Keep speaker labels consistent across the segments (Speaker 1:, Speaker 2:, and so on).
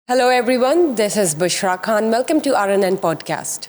Speaker 1: Hello everyone, this is Bushra Khan. Welcome to RNN podcast.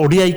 Speaker 2: ODI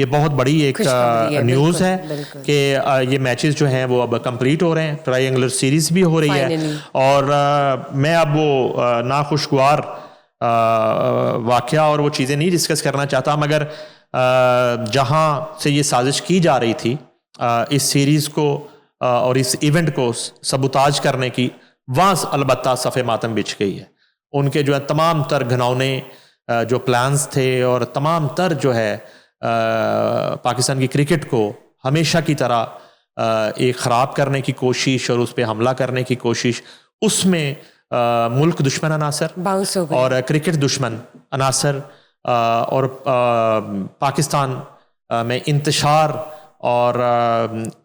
Speaker 2: یہ بہت بڑی ایک نیوز ہے کہ یہ میچز جو ہیں وہ اب کمپلیٹ ہو رہے ہیں, ٹرائنگولر سیریز بھی ہو رہی ہے. اور میں اب وہ ناخوشگوار واقعہ اور وہ چیزیں نہیں ڈسکس کرنا چاہتا, مگر جہاں سے یہ سازش کی جا رہی تھی اس سیریز کو اور اس ایونٹ کو سبوتاج کرنے کی, وہاں البتہ صف ماتم بچھ گئی ہے. ان کے جو ہے تمام تر گھنونے جو پلانز تھے اور تمام تر جو ہے پاکستان کی کرکٹ کو ہمیشہ کی طرح ایک خراب کرنے کی کوشش اور اس پہ حملہ کرنے کی کوشش, اس میں ملک دشمن عناصر اور کرکٹ دشمن عناصر اور پاکستان میں انتشار اور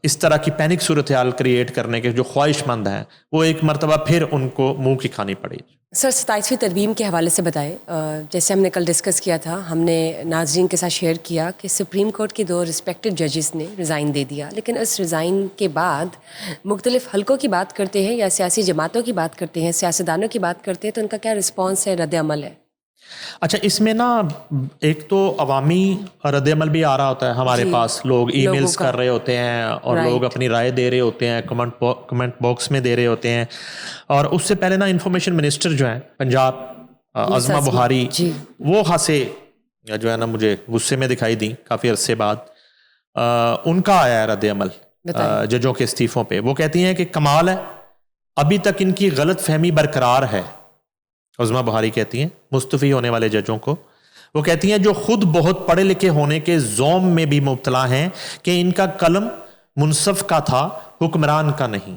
Speaker 2: اس طرح کی پینک صورتحال کریٹ کرنے کے جو خواہش مند ہیں وہ ایک مرتبہ پھر ان کو منہ کی کھانی پڑی.
Speaker 1: سر 27ویں ترمیم کے حوالے سے بتائیں. جیسے ہم نے کل ڈسکس کیا تھا, ہم نے ناظرین کے ساتھ شیئر کیا کہ سپریم کورٹ کے 2 ریسپیکٹڈ ججز نے ریزائن دے دیا, لیکن اس ریزائن کے بعد مختلف حلقوں کی بات کرتے ہیں یا سیاسی جماعتوں کی بات کرتے ہیں, سیاستدانوں کی بات کرتے ہیں, تو ان کا کیا رسپانس ہے, رد عمل ہے؟
Speaker 2: اچھا, اس میں نا ایک تو عوامی رد عمل بھی آ رہا ہوتا ہے ہمارے پاس, لوگ ای میلز کر رہے ہوتے ہیں اور لوگ اپنی رائے دے رہے ہوتے ہیں, کمنٹ باکس میں دے رہے ہوتے ہیں. اور اس سے پہلے نا انفارمیشن منسٹر جو ہیں پنجاب عظمہ بخاری, وہ خاصے جو ہے نا مجھے غصے میں دکھائی دی کافی عرصے بعد. ان کا آیا ہے رد عمل ججوں کے استعفوں پہ. وہ کہتی ہیں کہ کمال ہے, ابھی تک ان کی غلط فہمی برقرار ہے. عظمہ بخاری کہتی ہیں مستعفی ہونے والے ججوں کو, وہ کہتی ہیں جو خود بہت پڑھے لکھے ہونے کے زوم میں بھی مبتلا ہیں کہ ان کا قلم منصف کا تھا, حکمران کا نہیں.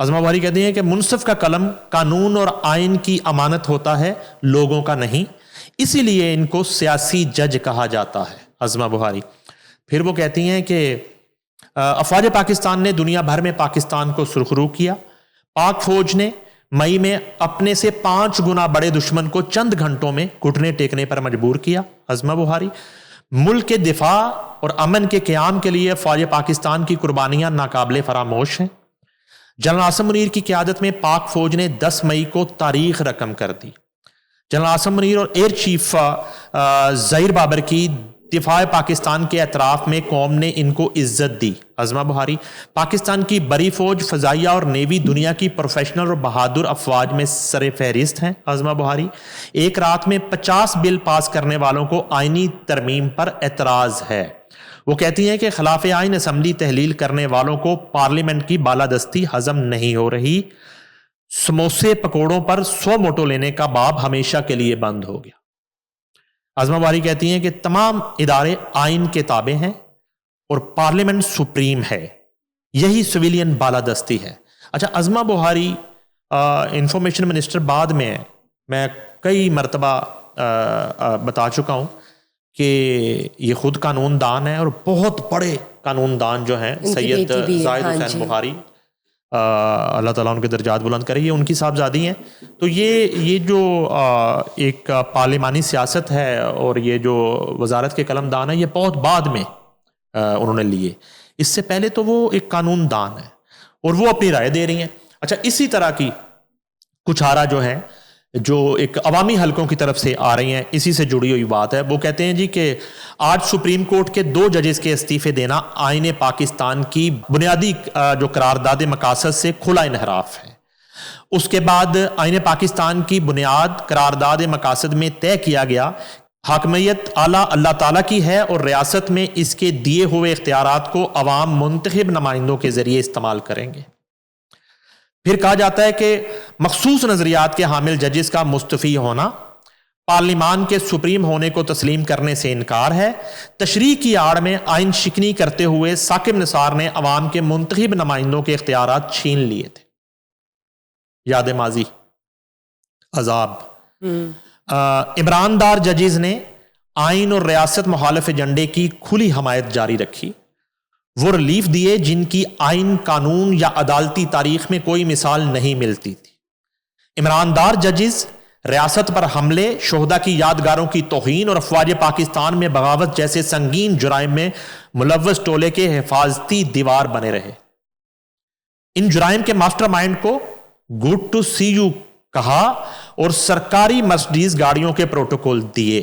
Speaker 2: عظمہ بخاری کہتی ہیں کہ منصف کا قلم قانون اور آئین کی امانت ہوتا ہے, لوگوں کا نہیں, اسی لیے ان کو سیاسی جج کہا جاتا ہے. عظمہ بخاری پھر وہ کہتی ہیں کہ افواج پاکستان نے دنیا بھر میں پاکستان کو سرخرو کیا. پاک فوج نے مئی میں اپنے سے 5 گنا بڑے دشمن کو چند گھنٹوں میں گھٹنے ٹیکنے پر مجبور کیا. عظمہ بخاری ملک کے دفاع اور امن کے قیام کے لیے فوج پاکستان کی قربانیاں ناقابل فراموش ہیں. جنرل عاصم منیر کی قیادت میں پاک فوج نے 10 مئی کو تاریخ رقم کر دی. جنرل عاصم منیر اور ایئر چیف ظہیر بابر کی دفاع پاکستان کے اطراف میں قوم نے ان کو عزت دی. عظمہ بخاری پاکستان کی بڑی فوج, فضائیہ اور نیوی دنیا کی پروفیشنل اور بہادر افواج میں سر فہرست ہیں. عظمہ بخاری ایک رات میں 50 بل پاس کرنے والوں کو آئینی ترمیم پر اعتراض ہے. وہ کہتی ہیں کہ خلاف آئین اسمبلی تحلیل کرنے والوں کو پارلیمنٹ کی بالادستی ہضم نہیں ہو رہی. سموسے پکوڑوں پر 100 موٹو لینے کا باب ہمیشہ کے لیے بند ہو گیا. عظمہ بخاری کہتی ہیں کہ تمام ادارے آئین کے تابع ہیں اور پارلیمنٹ سپریم ہے, یہی سویلین بالادستی ہے. اچھا, عظمہ بخاری انفارمیشن منسٹر بعد میں کئی مرتبہ بتا چکا ہوں کہ یہ خود قانون دان ہے اور بہت بڑے قانون دان جو ہیں سید زاہد حسین بخاری, اللہ تعالیٰ ان کے درجات بلند کرے, یہ ان کی صاحبزادی ہیں. تو یہ جو ایک پارلیمانی سیاست ہے اور یہ جو وزارت کے قلم دان ہے, یہ بہت بعد میں انہوں نے لیے. اس سے پہلے تو وہ ایک قانون دان ہے اور وہ اپنی رائے دے رہی ہیں. اچھا, اسی طرح کی کچھ آرا جو ہیں جو ایک عوامی حلقوں کی طرف سے آ رہی ہیں, اسی سے جڑی ہوئی بات ہے. وہ کہتے ہیں جی کہ آج سپریم کورٹ کے 2 ججز کے استعفے دینا آئین پاکستان کی بنیادی جو قرارداد مقاصد سے کھلا انحراف ہے. اس کے بعد آئین پاکستان کی بنیاد قرارداد مقاصد میں طے کیا گیا حاکمیت اعلیٰ اللہ تعالیٰ کی ہے اور ریاست میں اس کے دیے ہوئے اختیارات کو عوام منتخب نمائندوں کے ذریعے استعمال کریں گے. پھر کہا جاتا ہے کہ مخصوص نظریات کے حامل ججز کا مستعفی ہونا پارلیمان کے سپریم ہونے کو تسلیم کرنے سے انکار ہے. تشریح کی آڑ میں آئین شکنی کرتے ہوئے ثاقب نثار نے عوام کے منتخب نمائندوں کے اختیارات چھین لیے تھے. یاد ماضی عذاب. عمران دار ججز نے آئین اور ریاست مخالف ایجنڈے کی کھلی حمایت جاری رکھی. وہ ریلیف دیے جن کی آئین, قانون یا عدالتی تاریخ میں کوئی مثال نہیں ملتی تھی. عمران دار ججز ریاست پر حملے, شہداء کی یادگاروں کی توہین اور افواج پاکستان میں بغاوت جیسے سنگین جرائم میں ملوث ٹولے کے حفاظتی دیوار بنے رہے. ان جرائم کے ماسٹر مائنڈ کو گڈ ٹو سی یو کہا اور سرکاری مرسڈیز گاڑیوں کے پروٹوکول دیے.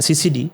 Speaker 2: CCD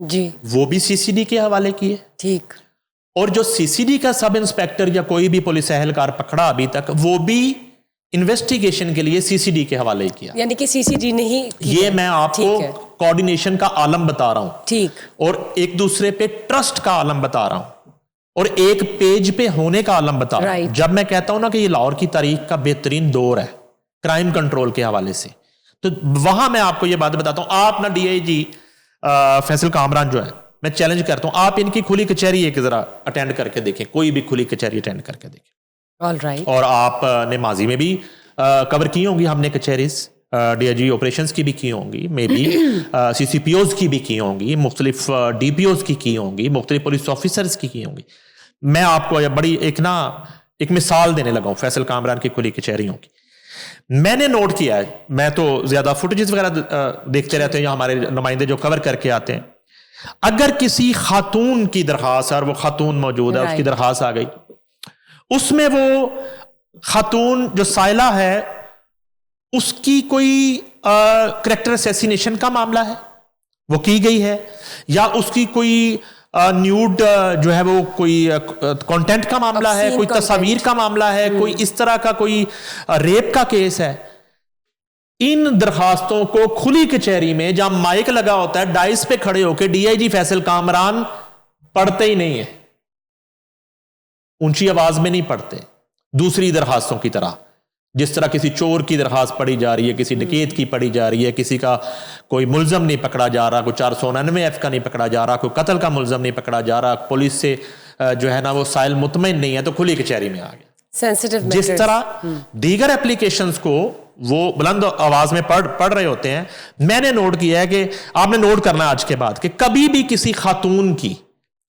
Speaker 1: جی
Speaker 2: وہ بھی سی سی ڈی کے حوالے کی ہے.
Speaker 1: ٹھیک.
Speaker 2: اور جو سی سی ڈی کا سب انسپیکٹر یا کوئی بھی پولیس اہلکار پکڑا ابھی تک, وہ بھی انویسٹیگیشن کے لیے سی سی ڈی کے حوالے کیا.
Speaker 1: یعنی کہ سی سی ڈی نہیں.
Speaker 2: یہ میں آپ کو کوآرڈینیشن کا عالم بتا رہا ہوں.
Speaker 1: ٹھیک.
Speaker 2: اور ایک دوسرے پہ ٹرسٹ کا عالم بتا رہا ہوں, اور ایک پیج پہ ہونے کا عالم بتا رہا ہوں. جب میں کہتا ہوں نا کہ یہ لاہور کی تاریخ کا بہترین دور ہے کرائم کنٹرول کے حوالے سے, تو وہاں میں آپ کو یہ بات بتاتا ہوں. آپ نا ڈی آئی جی فیصل کامران جو ہے, میں چیلنج کرتا ہوں, آپ ان کی کھلی کچہری ایک ذرا اٹینڈ کر کے دیکھیں, کوئی بھی کھلی کچہری اٹینڈ کر کے دیکھیں. اور آپ نے ماضی میں بھی کور کی ہوں گی, ہم نے کچہریز ڈی آئی جی آپریشنز کی بھی کی ہوں گی, مے بی سی سی پی اوز کی بھی کی ہوں گی, مختلف ڈی پی اوز کی ہوں گی, مختلف پولیس آفیسرز کی ہوں گی. میں آپ کو بڑی ایک مثال دینے لگا ہوں فیصل کامران کی کھلی کچہریوں کی. میں نے نوٹ کیا ہے, میں تو زیادہ فوٹیجز وغیرہ دیکھتے رہتے ہیں, یا ہمارے نمائندے جو کور کر کے آتے ہیں, اگر کسی خاتون کی درخواست, اور وہ خاتون موجود ہے, اس کی درخواست آ گئی, اس میں وہ خاتون جو سائلہ ہے اس کی کوئی کریکٹر اسیسینیشن کا معاملہ ہے, وہ کی گئی ہے, یا اس کی کوئی نیوڈ جو ہے وہ کوئی کانٹینٹ کا معاملہ ہے, کوئی تصاویر کا معاملہ ہے, کوئی اس طرح کا کوئی ریپ کا کیس ہے. ان درخواستوں کو کھلی کچہری میں جہاں مائک لگا ہوتا ہے, ڈائس پہ کھڑے ہو کے ڈی آئی جی فیصل کامران پڑھتے ہی نہیں ہے, اونچی آواز میں نہیں پڑھتے. دوسری درخواستوں کی طرح, جس طرح کسی چور کی درخواست پڑھی جا رہی ہے, کسی ڈکیت کی پڑھی جا رہی ہے, کسی کا کوئی ملزم نہیں پکڑا جا رہا, کوئی 499F کا نہیں پکڑا جا رہا, کوئی قتل کا ملزم نہیں پکڑا جا رہا, پولیس سے جو ہے نا وہ سائل مطمئن نہیں ہے, تو کھلی کچہری میں آ گیا. جس طرح دیگر اپلیکیشنز کو وہ بلند آواز میں پڑھ رہے ہوتے ہیں. میں نے نوٹ کیا ہے کہ آپ نے نوٹ کرنا آج کے بعد کہ کبھی بھی کسی خاتون کی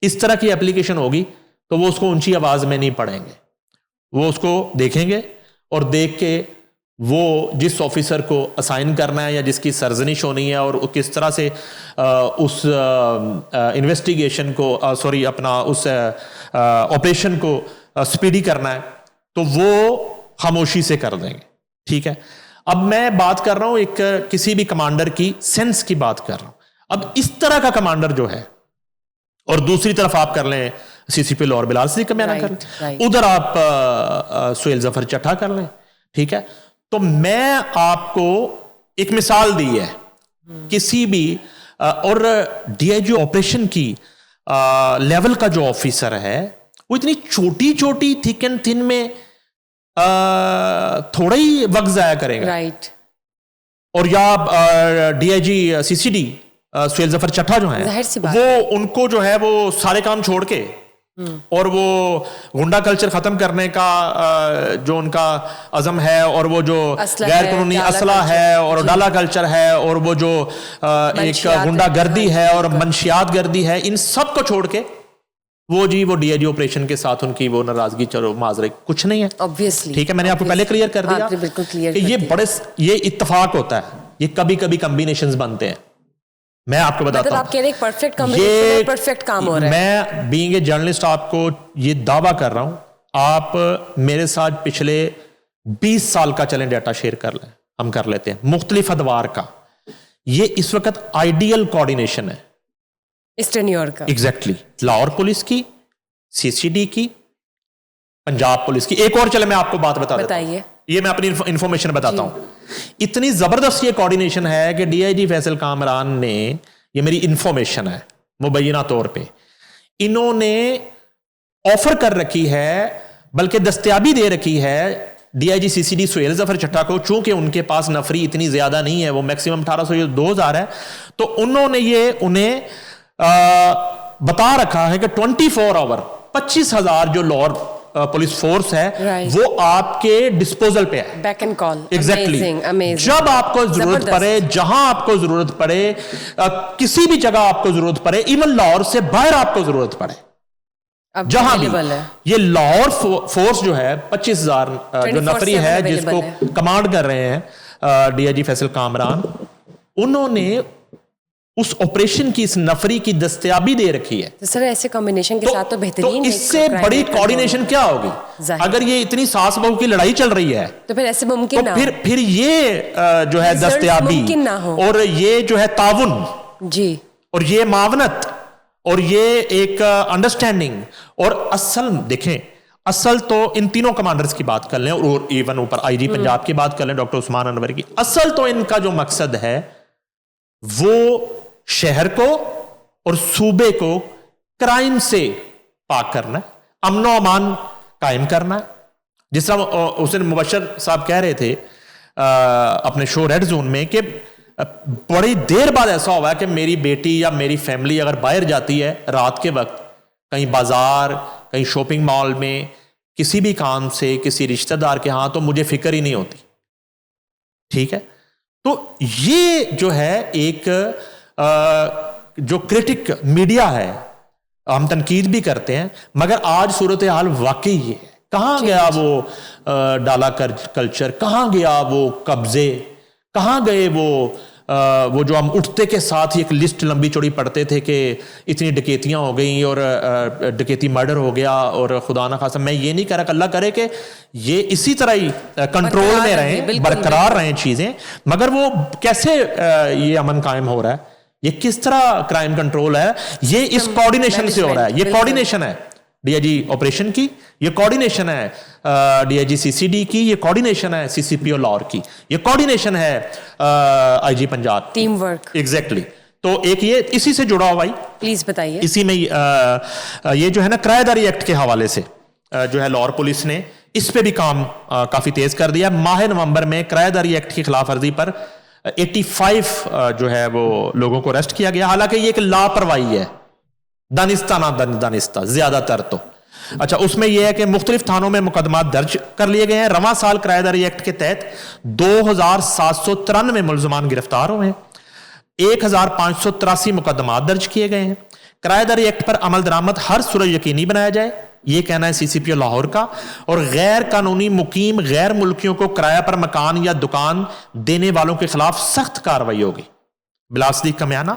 Speaker 2: اس طرح کی اپلیکیشن ہوگی تو وہ اس کو اونچی آواز میں نہیں پڑھیں گے, وہ اس کو دیکھیں گے, اور دیکھ کے وہ جس آفیسر کو اسائن کرنا ہے یا جس کی سرزنش ہونی ہے, اور کس طرح سے اس انویسٹیگیشن کو اپنا اس آپریشن کو سپیڈی کرنا ہے, تو وہ خاموشی سے کر دیں گے. ٹھیک ہے. اب میں بات کر رہا ہوں ایک کسی بھی کمانڈر کی سینس کی بات کر رہا ہوں. اب اس طرح کا کمانڈر جو ہے, اور دوسری طرف آپ کر لیں سی سی پی لاہور بلال صدیق کا بیان کر لیں, ادھر آپ سہیل ظفر چٹھا کر لیں. ٹھیک ہے. تو میں آپ کو ایک مثال دی ہے کسی بھی, اور ڈی آئی جی آپریشن کی لیول کا جو آفیسر ہے وہ اتنی چھوٹی چھوٹی تھک اینڈ تھن میں تھوڑا ہی وقت ضائع کرے گا. اور یا D I G C C D Sohail Zafar Chattha جو ہیں, وہ ان کو جو ہے وہ سارے کام چھوڑ کے, اور وہ غنڈہ کلچر ختم کرنے کا جو ان کا عزم ہے, اور وہ جو غیر قانونی اسلحہ ہے, اور ڈالا کلچر ہے, اور وہ جو ایک غنڈہ گردی ہے اور منشیات گردی ہے, ان سب کو چھوڑ کے وہ ڈی آئی جی آپریشن کے ساتھ ان کی وہ ناراضگی, چلو معذرت کچھ نہیں ہے. ٹھیک ہے, میں نے آپ کو پہلے کلیئر کر دیا کہ یہ اتفاق ہوتا ہے, یہ کبھی کبھی کمبینیشنز بنتے ہیں. میں آپ کو بتاتا ہوں, میں بینگ اے جرنلسٹ آپ کو یہ دعویٰ کر رہا ہوں, آپ میرے ساتھ پچھلے 20 سال کا چلیں ڈیٹا شیئر کر لیں, ہم کر لیتے ہیں مختلف ادوار کا. یہ اس وقت آئیڈیل کوآرڈینیشن ہے
Speaker 1: اس ٹینیور کا.
Speaker 2: ایگزیکٹلی. لاہور پولیس کی, سی سی ڈی کی, پنجاب پولیس کی. ایک اور چلے میں آپ کو بات بتائیے, یہ میں اپنی انفارمیشن بتاتا ہوں. اتنی زبردست یہ کوآرڈینیشن ہے کہ ڈی آئی جی فیصل کامران نے, یہ میری انفارمیشن ہے مبینہ طور پہ, انہوں نے آفر کر رکھی ہے, بلکہ دستیابی دے رکھی ہے D I G C C D Sohail Zafar Chattha کو, چونکہ ان کے پاس نفری اتنی زیادہ نہیں ہے, وہ میکسیمم 1800 2000 ہے, تو انہوں نے یہ انہیں بتا رکھا ہے کہ 24 آور 25,000 جو لاہور پولیس فورس ہے وہ آپ کے ڈسپوزل پہ ہے.
Speaker 1: Back and call.
Speaker 2: ایگزیکٹلی. جب آپ کو ضرورت پڑے, جہاں آپ کو ضرورت پڑے, کسی بھی جگہ آپ کو ضرورت پڑے, ایون لاہور سے باہر آپ کو ضرورت پڑے, جہاں بھی. یہ لاہور فورس جو ہے 25,000 جو نفری ہے جس کو کمانڈ کر رہے ہیں ڈی آئی جی فیصل کامران, انہوں نے اس آپریشن کی اس نفری کی دستیابی دے رکھی ہے.
Speaker 1: سر ایسے کمبینیشن کے ساتھ تو بہترین,
Speaker 2: اس سے بڑی کوآرڈینیشن کیا ہوگی اگر یہ اتنی ساس بہو کی لڑائی چل رہی ہے,
Speaker 1: تو پھر ایسے ممکن نہ,
Speaker 2: پھر یہ جو ہے دستیابی اور یہ جو ہے تعاون,
Speaker 1: جی
Speaker 2: اور یہ معاونت اور یہ ایک انڈرسٹینڈنگ. اور اصل دیکھیں, اصل تو ان تینوں کمانڈرز کی بات کر لیں اور ایون اوپر آئی جی پنجاب کی بات کر لیں ڈاکٹر عثمان انور کی, اصل تو ان کا جو مقصد ہے وہ شہر کو اور صوبے کو کرائم سے پاک کرنا ہے, امن و امان قائم کرنا ہے. جس طرح حسین مبشر صاحب کہہ رہے تھے اپنے شو ریڈ زون میں کہ بڑی دیر بعد ایسا ہوا ہے کہ میری بیٹی یا میری فیملی اگر باہر جاتی ہے رات کے وقت کہیں بازار, کہیں شاپنگ مال میں, کسی بھی کام سے کسی رشتہ دار کے ہاں, تو مجھے فکر ہی نہیں ہوتی. ٹھیک ہے, تو یہ جو ہے ایک جو کرٹک میڈیا ہے, ہم تنقید بھی کرتے ہیں, مگر آج صورتحال واقعی یہ ہے. کہاں گیا وہ ڈالا کلچر, کہاں گیا وہ قبضے, کہاں گئے وہ جو ہم اٹھتے کے ساتھ ہی ایک لسٹ لمبی چوڑی پڑھتے تھے کہ اتنی ڈکیتیاں ہو گئیں اور ڈکیتی مرڈر ہو گیا, اور خدا نہ خاصا میں یہ نہیں کہہ رہا کہ اللہ کرے کہ یہ اسی طرح ہی کنٹرول میں رہیں, برقرار رہیں چیزیں, مگر وہ کیسے یہ امن قائم ہو رہا ہے, یہ کس طرح کرائم کنٹرول ہے, یہ اس کوارڈینیشن سے ہو رہا ہے. یہ کوارڈینیشن ہے ڈی آئی جی آپریشن کی, یہ کوارڈینیشن ہے D I G C C D کی, یہ کوارڈینیشن ہے سی سی پی او لاہور کی, یہ کوارڈینیشن ہے آئی جی پنجاب,
Speaker 1: ٹیم ورک.
Speaker 2: ایگزیکٹلی. تو ایک یہ اسی سے جڑا ہوا,
Speaker 1: پلیز بتائیے.
Speaker 2: اسی میں یہ جو ہے نا کرایہ داری ایکٹ کے حوالے سے جو ہے لاہور پولیس نے اس پہ بھی کام کافی تیز کر دیا. ماہ نومبر میں کرایہ داری ایکٹ کی خلاف ورزی پر 85 جو ہے وہ لوگوں کو اریسٹ کیا گیا. حالانکہ یہ ایک لاپرواہی ہے, دانستہ زیادہ تر تو. اچھا, اس میں یہ ہے کہ مختلف تھانوں میں مقدمات درج کر لیے گئے ہیں. رواں سال کرایہ داری ایکٹ کے تحت 2793 ملزمان گرفتار ہوئے ہیں, 1583 مقدمات درج کیے گئے ہیں. کرایہ داری ایکٹ پر عمل درآمد ہر صورت یقینی بنایا جائے, یہ کہنا ہے سی سی پی او لاہور کا. اور غیر قانونی مقیم غیر ملکیوں کو کرایہ پر مکان یا دکان دینے والوں کے خلاف سخت کارروائی ہوگی بلا صدیق کا میانہ.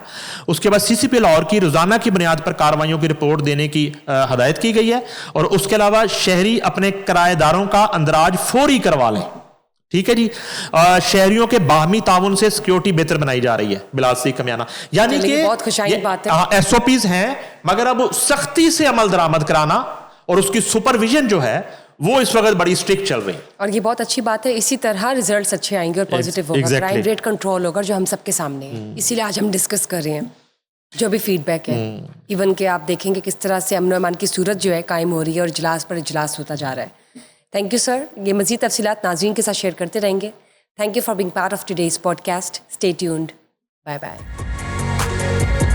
Speaker 2: اس کے بعد سی سی پی لاہور کی روزانہ کی بنیاد پر کارروائیوں کی رپورٹ دینے کی ہدایت کی گئی ہے. اور اس کے علاوہ شہری اپنے کرایہ داروں کا اندراج فوری کروا لیں. ٹھیک ہے جی, شہریوں کے باہمی تعاون سے سیکیورٹی بہتر بنائی جا رہی ہے بلا صدیق کا میانہ. یعنی کہ
Speaker 1: بہت خوشائن بات ہے,
Speaker 2: ایس او پیز ہیں, مگر اب سختی سے عمل درآمد کرانا اور اس کی سپرویژن جو ہے وہ اس وقت بڑی اسٹرکٹ چل رہی ہے.
Speaker 1: اور یہ بہت اچھی بات ہے. اسی طرح ریزلٹس اچھے آئیں گے اور پازیٹیو ہوگا, کرائم ریٹ کنٹرول ہوگا, جو ہم سب کے سامنے ہے. اسی لیے آج ہم ڈسکس کر رہے ہیں جو بھی فیڈ بیک ہے. ایون کہ آپ دیکھیں گے کس طرح سے امن و امان کی صورت جو ہے قائم ہو رہی ہے اور اجلاس پر اجلاس ہوتا جا رہا ہے. Thank you sir. یہ مزید تفصیلات ناظرین کے ساتھ شیئر کرتے رہیں گے. Thank you for being part of today's podcast. Stay tuned. Bye bye.